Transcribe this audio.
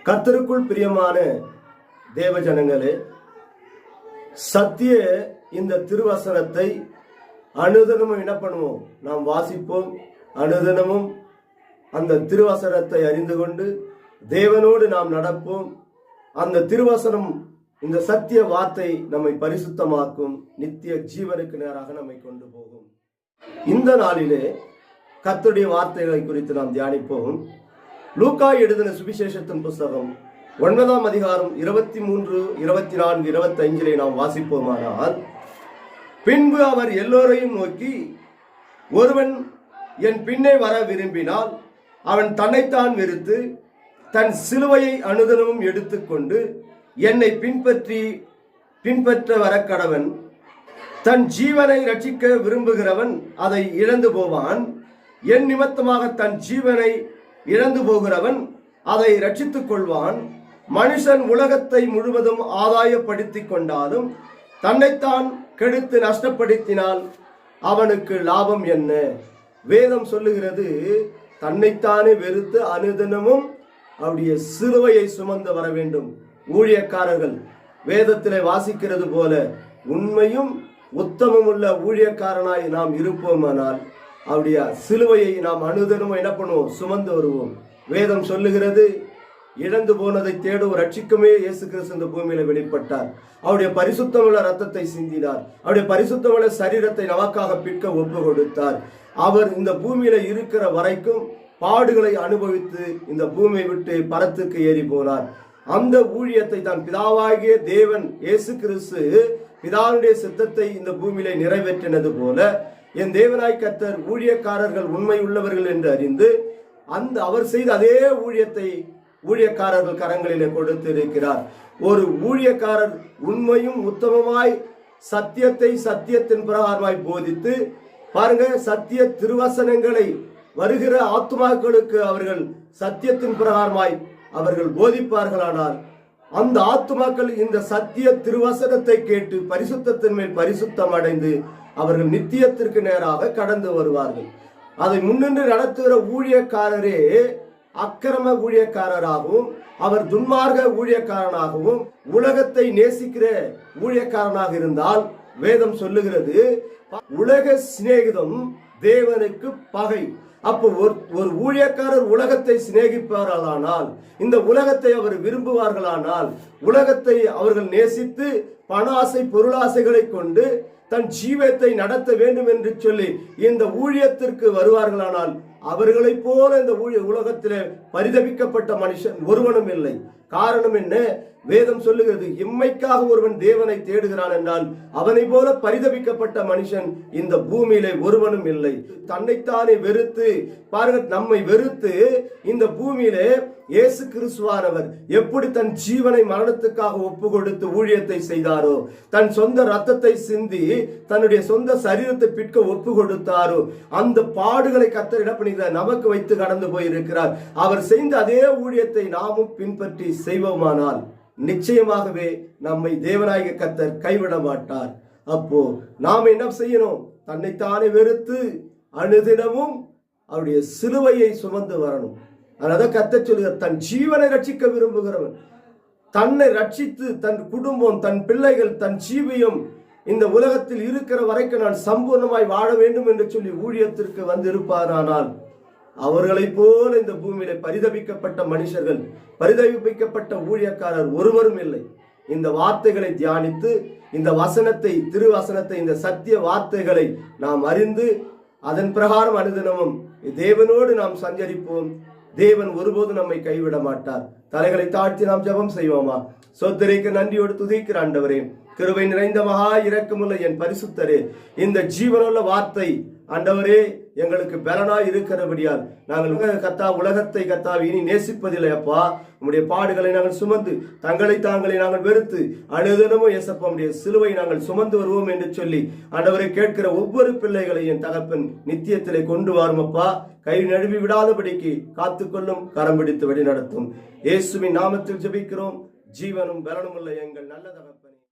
கர்த்தருக்குள் பிரியமான தேவ ஜனங்களே, சத்திய இந்த திருவசனத்தை அனுதினமும் என்ன பண்ணுவோம்? நாம் வாசிப்போம். அனுதினமும் அந்த திருவசனத்தை அறிந்து கொண்டு தேவனோடு நாம் நடப்போம். அந்த திருவசனம், இந்த சத்திய வார்த்தை நம்மை பரிசுத்தமாக்கும், நித்திய ஜீவனுக்கு நேராக நம்மை கொண்டு போகும். இந்த நாளிலே கர்த்தருடைய வார்த்தைகளை குறித்து நாம் தியானிப்போம். லூக்கா எழுதின சுவிசேஷத்தின் புஸ்தகம் 9ஆம் அதிகாரம் 23, 24, 25 நாம் வாசிப்போமானால், பின்பு அவர் எல்லோரையும் நோக்கி, ஒருவன் என் பின்னே வர விரும்பினால் அவன் தன்னைத்தான் வெறுத்து தன் சிலுவையை அனுதினமும் எடுத்துக்கொண்டு என்னை பின்பற்ற வர கடவன். தன் ஜீவனை ரட்சிக்க விரும்புகிறவன் அதை இழந்து போவான். என் நிமித்தமாக தன் ஜீவனை இழந்து போகிறவன் அதை ரட்சித்துக் கொள்வான். மனுஷன் உலகத்தை முழுவதும் ஆதாயப்படுத்திக் கொண்டாலும் தன்னைத்தான் கெடுத்து நஷ்டப்படுத்தினால் அவனுக்கு லாபம் என்ன? வேதம் சொல்லுகிறது, தன்னைத்தானே வெறுத்து அனுதினமும் அவருடைய சிலுவையை சுமந்து வர வேண்டும். ஊழியக்காரர்கள் வேதத்திலே வாசிக்கிறது போல உண்மையும் உத்தமமுள்ள ஊழியக்காரனாய் நாம் இருப்போமானால் அவருடைய சிலுவையை நாம் அனுதினமும் என்ன பண்ணுவோம்? சுமந்து வருவோம். வேதம் சொல்லுகிறது, இழந்து போனதை தேடும் ரட்சிக்குமே இயேசு கிறிஸ்து இந்த பூமியில வெளிப்பட்டார். அவருடைய பரிசுத்தமுள்ள ரத்தத்தை சிந்தினார். அவருடைய பரிசுத்தமுள்ள சரீரத்தை நமக்காக பிற்க ஒப்பு கொடுத்தார். அவர் இந்த பூமியில இருக்கிற வரைக்கும் பாடுகளை அனுபவித்து இந்த பூமியை விட்டு பரத்துக்கு ஏறி போனார். அந்த ஊழியத்தை தான் பிதாவாகிய தேவன் இயேசு கிறிஸ்து பிதாவுடைய சித்தத்தை இந்த பூமியில நிறைவேற்றினது போல என் தேவனாய் கர்த்தர் ஊழியக்காரர்கள் உண்மை உள்ளவர்கள் என்று அறிந்து அவர் செய்த அதே ஊழியத்தை ஊழியக்காரர்கள் கரங்களிலே கொடுத்து இருக்கிறார். ஒரு ஊழியக்காரர் உண்மையும் உத்தமமாய் சத்தியத்தை சத்தியத்தின் பிரகாரமாய் போதித்து பாருங்க, சத்திய திருவசனங்களை வருகிற ஆத்துமாக்களுக்கு அவர்கள் சத்தியத்தின் பிரகாரமாய் அவர்கள் போதிப்பார்களானால் அந்த ஆத்துமாக்கள் இந்த சத்திய திருவசனத்தை கேட்டு பரிசுத்தத்தின் மேல் பரிசுத்தம் அடைந்து அவர்கள் நித்தியத்திற்கு நேராக கடந்து வருவார்கள். அதை முன்னின்று நடத்துகிற ஊழியக்காரரே அக்கிரம ஊழியக்காரராகவும் அவர் துன்மார்க்க ஊழியக்காரனாகவும் உலகத்தை நேசிக்கிற ஊழியக்காரனாக இருந்தால் வேதம் சொல்லுகிறது, உலக சிநேகிதம் தேவனுக்கு பகை. அப்போ ஒரு ஊழியக்காரர் உலகத்தை சிநேகிப்பார்களானால், இந்த உலகத்தை அவர் விரும்புவார்களானால், உலகத்தை அவர்கள் நேசித்து பண ஆசை பொருளாசைகளை கொண்டு தன் ஜீவத்தை நடத்த வேண்டும் என்று சொல்லி இந்த ஊழியத்திற்கு வருவார்களானால் அவர்களைப் போல இந்த உலகத்திலே பரிதபிக்கப்பட்ட மனுஷன் ஒருவனும் இல்லை. காரணம் என்ன? வேதம் சொல்லுகிறது, இம்மைக்காக ஒருவன் தேவனை தேடுகிறான் என்றால் அவனை போல பரிதபிக்கப்பட்ட மனுஷன் இந்த பூமியிலே ஒருவனும் இல்லை. தன்னைத்தானே வெறுத்து பாருங்க, நம்மை வெறுத்து இந்த பூமியிலே இயேசு கிறிஸ்துவானவர் எப்படி தன் ஜீவனை மரணத்துக்காக ஒப்பு கொடுத்து ஊழியத்தை செய்தாரோ, தன் சொந்த ரத்தத்தை சிந்தி தன்னுடைய சொந்த சரீரத்தை பிற்க ஒப்பு கொடுத்தாரோ, அந்த பாடுகளை கர்த்தர் என்ன பண்ணுகிறார்? நமக்கு வைத்து கடந்து போயிருக்கிறார். அவர் செய்த அதே ஊழியத்தை நாமும் பின்பற்றி செய்வோமானால் நிச்சயமாகவே நம்மை தேவனாகிய கர்த்தர் கைவிட மாட்டார். அப்போ நாம் என்ன செய்யணும்? தன்னைத்தானே வெறுத்து அனுதினமும் அவருடைய சிலுவையை சுமந்து வரணும். அதனால கர்த்தர் சொல்லுகிறார், தன் ஜீவனை ரட்சிக்க விரும்புகிறவன் தன்னை ரட்சித்து தன் குடும்பம், தன் பிள்ளைகள், தன் ஜீவியம் இந்த உலகத்தில் இருக்கிற வரைக்கும் நான் சம்பூர்ணமாய் வாழ வேண்டும் என்று சொல்லி ஊழியத்திற்கு வந்து இருப்பாரானால் அவர்களைப் போல இந்த பூமியில பரிதபிக்கப்பட்ட மனுஷர்கள், பரிதபிக்கப்பட்ட ஊழியக்காரர் ஒருவரும் இல்லை. இந்த வார்த்தைகளை தியானித்து இந்த வசனத்தை, திருவசனத்தை, இந்த சத்திய வார்த்தைகளை நாம் அறிந்து அதன் பிரகாரம் அனுதினமும் தேவனோடு நாம் சஞ்சரிப்போம். தேவன் ஒருபோது நம்மை கைவிட மாட்டார். தலைகளை தாழ்த்தி நாம் ஜெபம் செய்வோமா? சோதரிக்கு நன்றியோடு துதிக்கிற ஆண்டவரே, கிருபை நிறைந்த மகா இரக்கமுள்ள என் பரிசுத்தரே, இந்த ஜீவனுள்ள வார்த்தை ஆண்டவரே எங்களுக்கு பலனாய் இருக்கிறபடியால் நாங்கள் உலகத்தை இனி நேசிப்பதில்லை அப்பா. உம்முடைய பாடுகளை நாங்கள் சுமந்து தாங்களை நாங்கள் வெறுத்து அனுதினமும் ஏசப்பா உம்முடைய சிலுவை நாங்கள் சுமந்து வருவோம் என்று சொல்லி ஆண்டவரை கேட்கிற ஒவ்வொரு பிள்ளைகளை என் தகப்பன் நித்தியத்திலே கொண்டு வரும் அப்பா. கை நழுவி விடாதபடிக்கு காத்துக்கொள்ளும், கரம் பிடித்து வழி நடத்தும். இயேசுவின் நாமத்தில் ஜெபிக்கிறோம். ஜீவனும் பலனும் உள்ள எங்கள் நல்ல தகப்பனே.